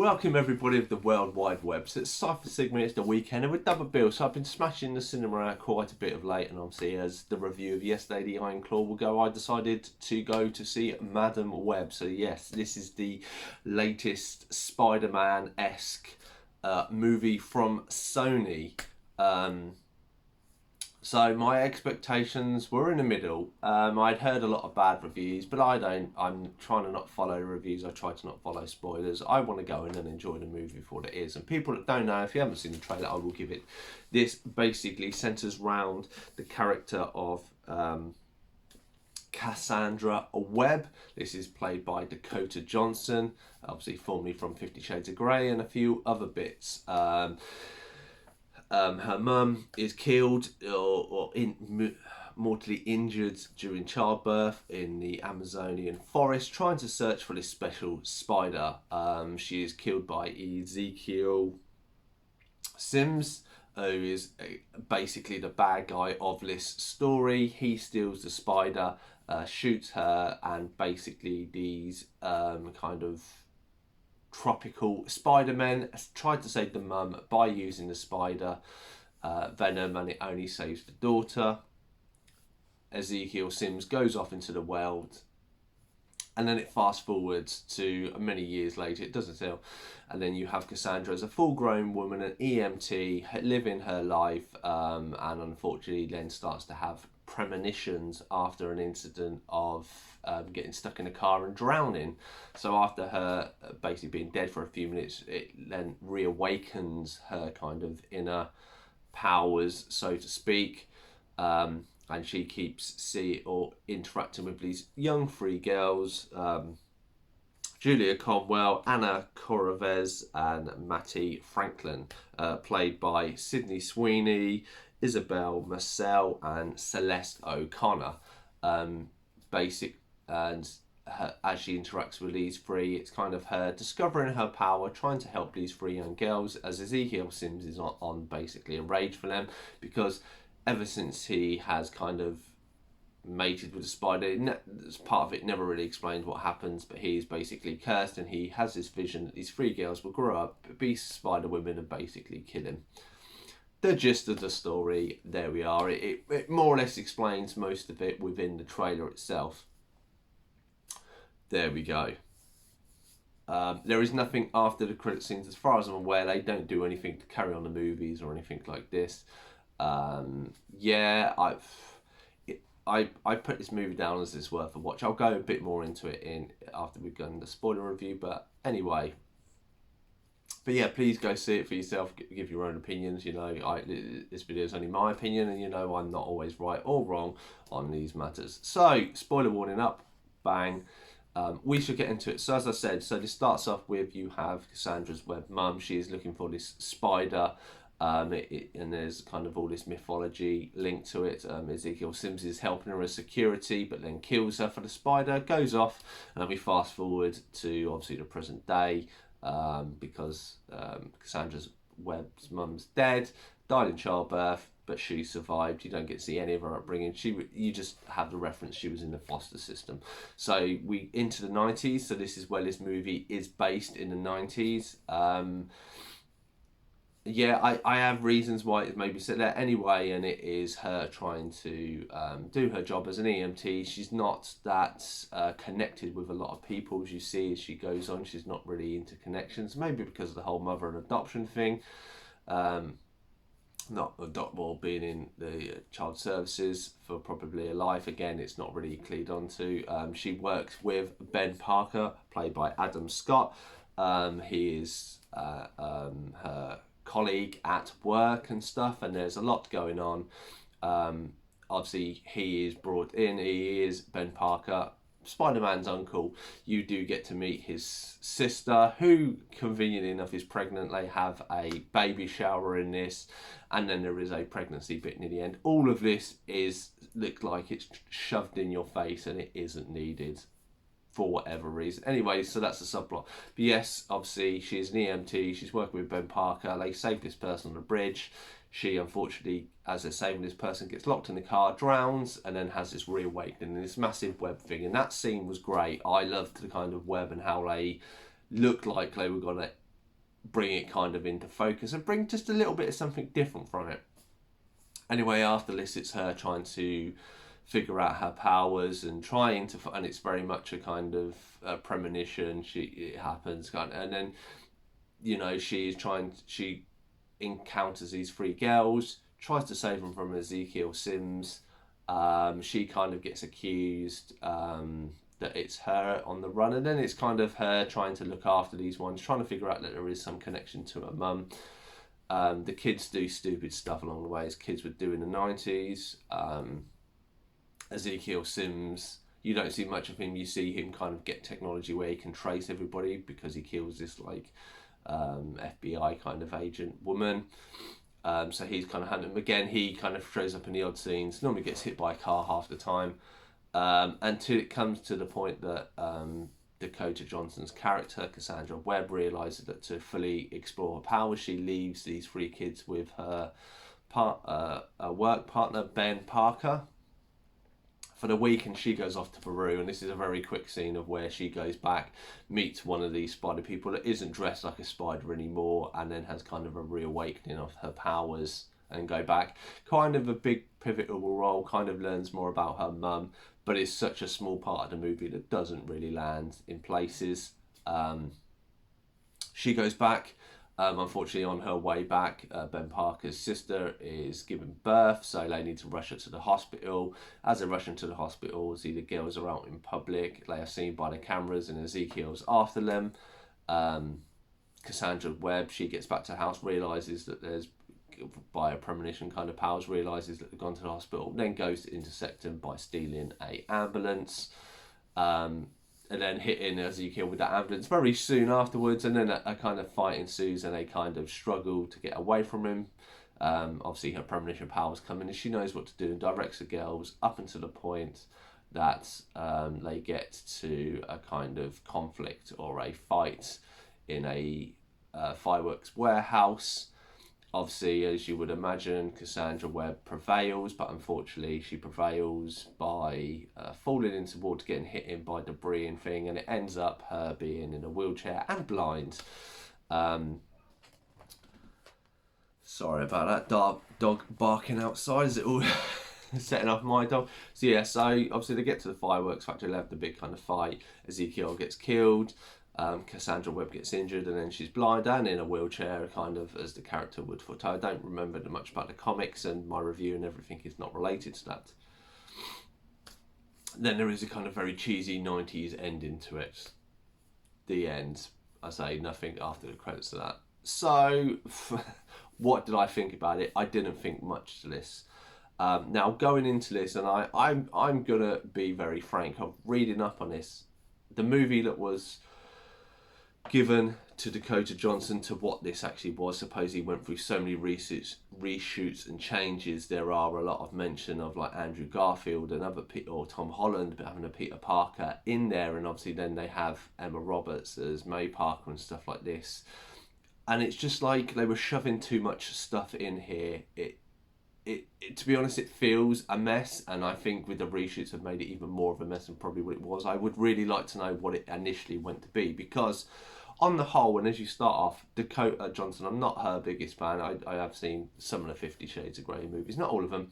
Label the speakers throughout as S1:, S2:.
S1: Welcome everybody of the World Wide Web. So it's Cypher Sigma, it's the weekend and we're double bill. So I've been smashing the cinema out quite a bit of late, and obviously as the review of yesterday, The Iron Claw, will go, I decided to go to see Madam Web. So yes, this is the latest Spider-Man-esque movie from Sony. So my expectations were in the middle. I'd heard a lot of bad reviews, but I'm trying to not follow reviews. I try to not follow spoilers. I want to go in and enjoy the movie for what it is. And people that don't know, if you haven't seen the trailer, I will give it. This basically centres round the character of Cassandra Webb. This is played by Dakota Johnson, obviously formerly from 50 Shades of Grey and a few other bits. Her mum is killed or mortally injured during childbirth in the Amazonian forest, trying to search for this special spider. She is killed by Ezekiel Sims, who is basically the bad guy of this story. He steals the spider, shoots her, and basically these kind of tropical Spider-Men tried to save the mum by using the spider venom, and it only saves the daughter. Ezekiel Sims goes off into the world, and then it fast forwards to many years later. It doesn't tell. And then you have Cassandra as a full-grown woman, an EMT, living her life, and unfortunately then starts to have premonitions after an incident of getting stuck in a car and drowning. So after her basically being dead for a few minutes, it then reawakens her kind of inner powers, so to speak. And she keeps interacting with these young free girls, Julia Conwell, Anna Coravez, and Mattie Franklin, played by Sydney Sweeney, Isabel Marcel, and Celeste O'Connor. As she interacts with these three, it's kind of her discovering her power, trying to help these three young girls, as Ezekiel Sims is on basically a rage for them, because ever since he has kind of mated with a spider, as part of it never really explained what happens, but he's basically cursed, and he has this vision that these three girls will grow up, be spider women, and basically kill him. The gist of the story, there we are. It more or less explains most of it within the trailer itself. There we go. There is nothing after the credit scenes, as far as I'm aware. They don't do anything to carry on the movies or anything like this. Yeah, I put this movie down as it's worth a watch. I'll go a bit more into it after we've done the spoiler review, but anyway. But yeah, please go see it for yourself. Give your own opinions. You know, this video is only my opinion, and you know I'm not always right or wrong on these matters. So, spoiler warning up, bang. We should get into it. So as I said, so this starts off with, you have Cassandra's Webb mum. She is looking for this spider, and there's kind of all this mythology linked to it. Ezekiel Sims is helping her as security, but then kills her for the spider, goes off, and then we fast forward to obviously the present day, because Cassandra's Webb's mum's dead, died in childbirth, but she survived. You don't get to see any of her upbringing. You just have the reference she was in the foster system. So we into the 90s. So this is where this movie is based, in the 90s. Yeah, I have reasons why it may be set there anyway, and it is her trying to do her job as an EMT. She's not that connected with a lot of people, as you see as she goes on. She's not really into connections, maybe because of the whole mother and adoption thing. Not adoptable, being in the child services for probably a life. Again, it's not really cleared onto. She works with Ben Parker, played by Adam Scott. He is her colleague at work and stuff, and there's a lot going on. Obviously, he is brought in. He is Ben Parker, Spider-Man's uncle. You do get to meet his sister, who conveniently enough is pregnant. They have a baby shower in this, and then there is a pregnancy bit near the end. All of this looks like it's shoved in your face, and it isn't needed for whatever reason. Anyway, so that's the subplot. But yes, obviously she's an EMT. She's working with Ben Parker. They save this person on the bridge. She, unfortunately, as they're saving this person, gets locked in the car, drowns, and then has this reawakening, this massive web thing. And that scene was great. I loved the kind of web and how they looked like they were going to bring it kind of into focus and bring just a little bit of something different from it. Anyway, after this, it's her trying to figure out her powers and trying to, and it's very much a kind of premonition. It happens, and then she encounters these three girls, tries to save them from Ezekiel Sims. She kind of gets accused that it's her on the run, and then it's kind of her trying to look after these ones, trying to figure out that there is some connection to her mum. The kids do stupid stuff along the way, as kids would do in the 90s. Ezekiel Sims, you don't see much of him. You see him kind of get technology where he can trace everybody because he kills this like FBI kind of agent woman. So he's kind of hunting him. Again, he kind of shows up in the odd scenes, normally gets hit by a car half the time. Until it comes to the point that Dakota Johnson's character, Cassandra Webb, realises that to fully explore her powers, she leaves these three kids with her work partner, Ben Parker, for the week, and she goes off to Peru. And this is a very quick scene of where she goes back, meets one of these spider people that isn't dressed like a spider anymore, and then has kind of a reawakening of her powers, and go back. Kind of a big pivotal role, kind of learns more about her mum, but it's such a small part of the movie that doesn't really land in places. She goes back. Unfortunately, on her way back, Ben Parker's sister is giving birth, so they need to rush her to the hospital. As they're rushing to the hospital, see the girls are out in public. They are seen by the cameras, and Ezekiel's after them. Cassandra Webb, she gets back to the house, realises that there's, by a premonition kind of powers, realises that they've gone to the hospital, then goes to intersect them by stealing a ambulance. And then hitting Ezekiel with that ambulance very soon afterwards, and then a kind of fight ensues, and they kind of struggle to get away from him. Obviously, her premonition powers come in, and she knows what to do and directs the girls up until the point that they get to a kind of conflict or a fight in a fireworks warehouse. Obviously, as you would imagine, Cassandra Webb prevails, but unfortunately she prevails by falling into water, getting hit in by debris and thing, and it ends up her being in a wheelchair and blind. Sorry about that dog barking outside. Is it all setting off my dog? So yeah, so obviously they get to the fireworks factory, they have the big kind of fight. Ezekiel gets killed. Cassandra Webb gets injured, and then she's blind and in a wheelchair, kind of as the character would foretold. I don't remember much about the comics, and my review and everything is not related to that. Then there is a kind of very cheesy 90s ending to it. The end. I say nothing after the credits of that. So, what did I think about it? I didn't think much to this. Now, going into this, and I'm going to be very frank, I'm reading up on this. The movie that was given to Dakota Johnson to what this actually was. Suppose he went through so many reshoots and changes. There are a lot of mention of like Andrew Garfield and or Tom Holland having a Peter Parker in there, and obviously then they have Emma Roberts as May Parker and stuff like this. And it's just like they were shoving too much stuff in here. It to be honest, it feels a mess, and I think with the reshoots have made it even more of a mess than probably what it was. I would really like to know what it initially went to be, because on the whole, and as you start off, Dakota Johnson, I'm not her biggest fan. I have seen some of the 50 Shades of Grey movies, not all of them,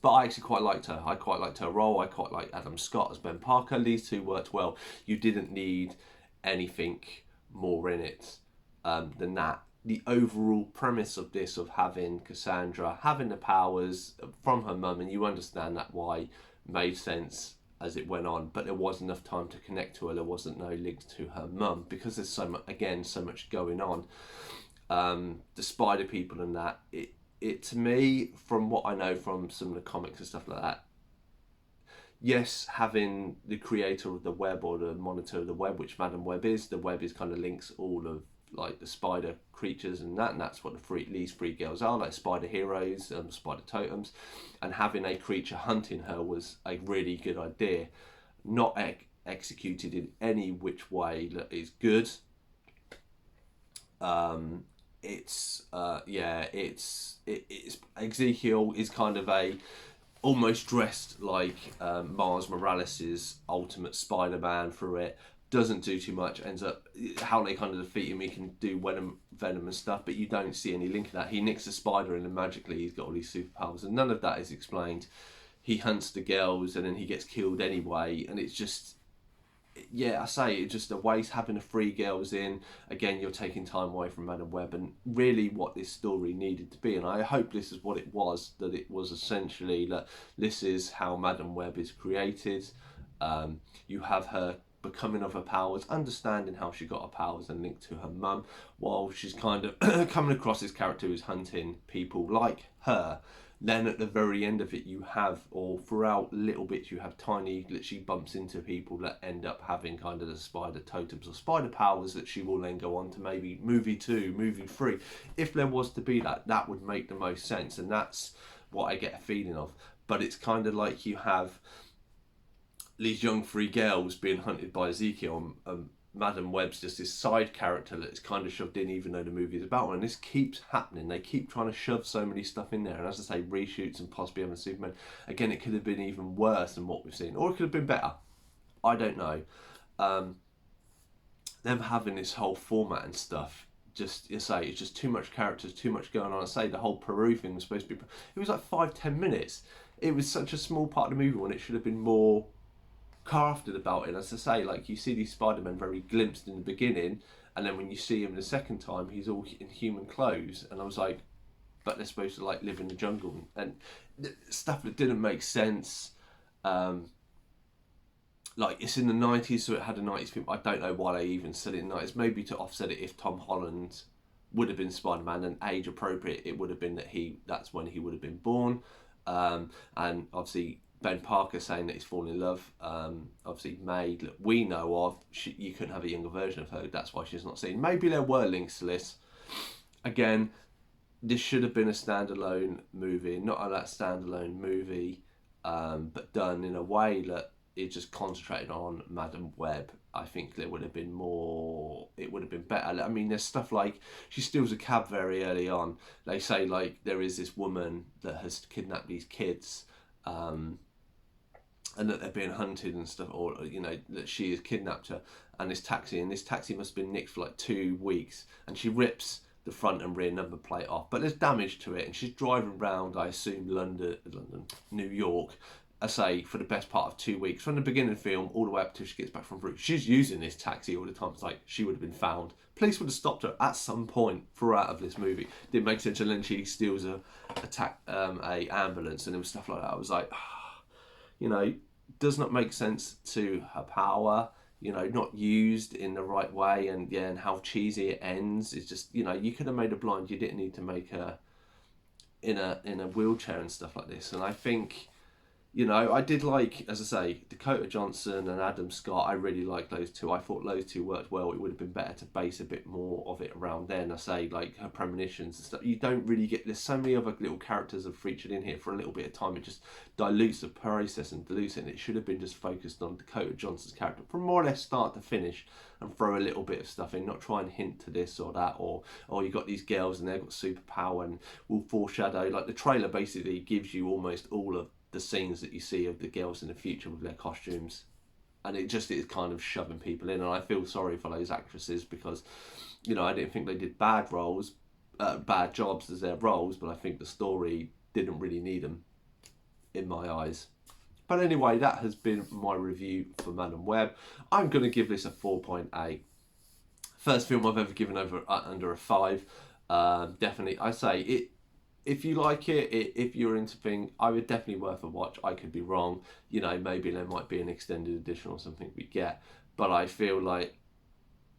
S1: but I actually quite liked her. I quite liked her role. I quite liked Adam Scott as Ben Parker. These two worked well. You didn't need anything more in it than that. The overall premise of this, of having Cassandra having the powers from her mum, and you understand that why, made sense as it went on, but there wasn't enough time to connect to her. There wasn't no links to her mum, because there's so much going on. The spider people and that, it to me, from what I know from some of the comics and stuff like that, yes, having the creator of the web, or the monitor of the web, which Madam Web is, the web is kind of links all of like the spider creatures and that's what these three girls are, like spider heroes, spider totems, and having a creature hunting her was a really good idea, not executed in any which way that is good. It's Ezekiel is kind of almost dressed like Miles Morales' Ultimate Spider-Man through it, doesn't do too much, ends up, how they kind of defeat him, he can do venom and stuff, but you don't see any link of that. He nicks a spider and then magically he's got all these superpowers, and none of that is explained. He hunts the girls and then he gets killed anyway, and it's just, yeah, I say it's just a waste having the three girls in. Again, you're taking time away from Madam Web and really what this story needed to be. And I hope this is what it was, that it was essentially that this is how Madam Web is created. You have her becoming of her powers, understanding how she got her powers and linked to her mum, while she's kind of coming across this character who's hunting people like her. Then at the very end of it, you have, or throughout little bits, you have tiny, that she bumps into people that end up having kind of the spider totems or spider powers that she will then go on to maybe movie 2, movie 3. If there was to be that, that would make the most sense, and that's what I get a feeling of. But it's kind of like you have these young three girls being hunted by Ezekiel, Madam Web's just this side character that's kind of shoved in, even though the movie is about one. And this keeps happening. They keep trying to shove so many stuff in there. And as I say, reshoots and possibly having Superman. Again, it could have been even worse than what we've seen. Or it could have been better. I don't know. Them having this whole format and stuff, just, you say, it's just too much characters, too much going on. I say the whole Peru thing was supposed to be... It was like 5-10 minutes. It was such a small part of the movie when it should have been more crafted about it. As I say, like, you see these Spider-Men very glimpsed in the beginning, and then when you see him the second time, he's all in human clothes, and I was like, but they're supposed to like live in the jungle, and stuff that didn't make sense. Like, it's in the 90s, so it had a 90s film. I don't know why they even said it in the 90s, maybe to offset it. If Tom Holland would have been Spider-Man and age appropriate, it would have been that's when he would have been born. And obviously Ben Parker saying that he's fallen in love. Obviously, May, that we know of, you couldn't have a younger version of her. That's why she's not seen. Maybe there were links to this. Again, this should have been a standalone movie, not a standalone movie, but done in a way that it just concentrated on Madam Web. I think there would have been more, it would have been better. I mean, there's stuff like, she steals a cab very early on. They say, like, there is this woman that has kidnapped these kids, and that they're being hunted and stuff, or, you know, that she has kidnapped her, and this taxi must have been nicked for like 2 weeks, and she rips the front and rear number plate off, but there's damage to it, and she's driving around, I assume, London, New York, I say, for the best part of 2 weeks, from the beginning of the film all the way up till she gets back from Peru. She's using this taxi all the time. It's like she would have been found. Police would have stopped her at some point throughout of this movie. Didn't make sense, and then she steals a ambulance, and there was stuff like that. I was like, you know, does not make sense to her power, you know, not used in the right way, and yeah, and how cheesy it ends. It's just, you know, you could have made her blind. You didn't need to make her in a wheelchair and stuff like this. And I think, you know, I did like, as I say, Dakota Johnson and Adam Scott. I really liked those two. I thought those two worked well. It would have been better to base a bit more of it around then. I say, like, her premonitions and stuff. You don't really get, there's so many other little characters have featured in here for a little bit of time. It just dilutes the process and dilutes it. And it should have been just focused on Dakota Johnson's character from more or less start to finish, and throw a little bit of stuff in, not try and hint to this or that, or you got these girls and they've got superpower and will foreshadow. Like, the trailer basically gives you almost all of the scenes that you see of the girls in the future with their costumes, and it just is kind of shoving people in, and I feel sorry for those actresses, because, you know, I didn't think they did bad jobs as their roles, but I think the story didn't really need them in my eyes. But anyway, that has been my review for Madam Web. I'm going to give this a 4.8. First film I've ever given under a 5. Definitely, I say it. If you like it, if you're into thing, I would definitely worth a watch. I could be wrong. You know, maybe there might be an extended edition or something we get. But I feel like,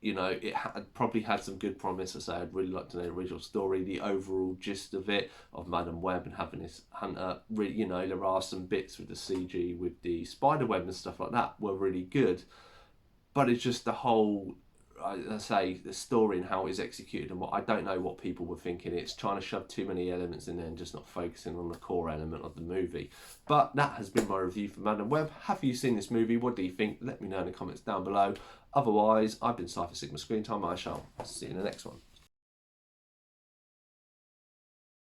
S1: you know, it probably had some good promise. I say, I'd really like to know the original story, the overall gist of it, of Madam Web and having this hunter. You know, there are some bits with the CG, with the spider web and stuff like that were really good. But it's just the whole, I say, the story and how it is executed, and what I don't know what people were thinking. It's trying to shove too many elements in there and just not focusing on the core element of the movie. But that has been my review for Madam Web. Have you seen this movie? What do you think? Let me know in the comments down below. Otherwise, I've been Cypher Sigma Screen Time. I shall see you in the next one.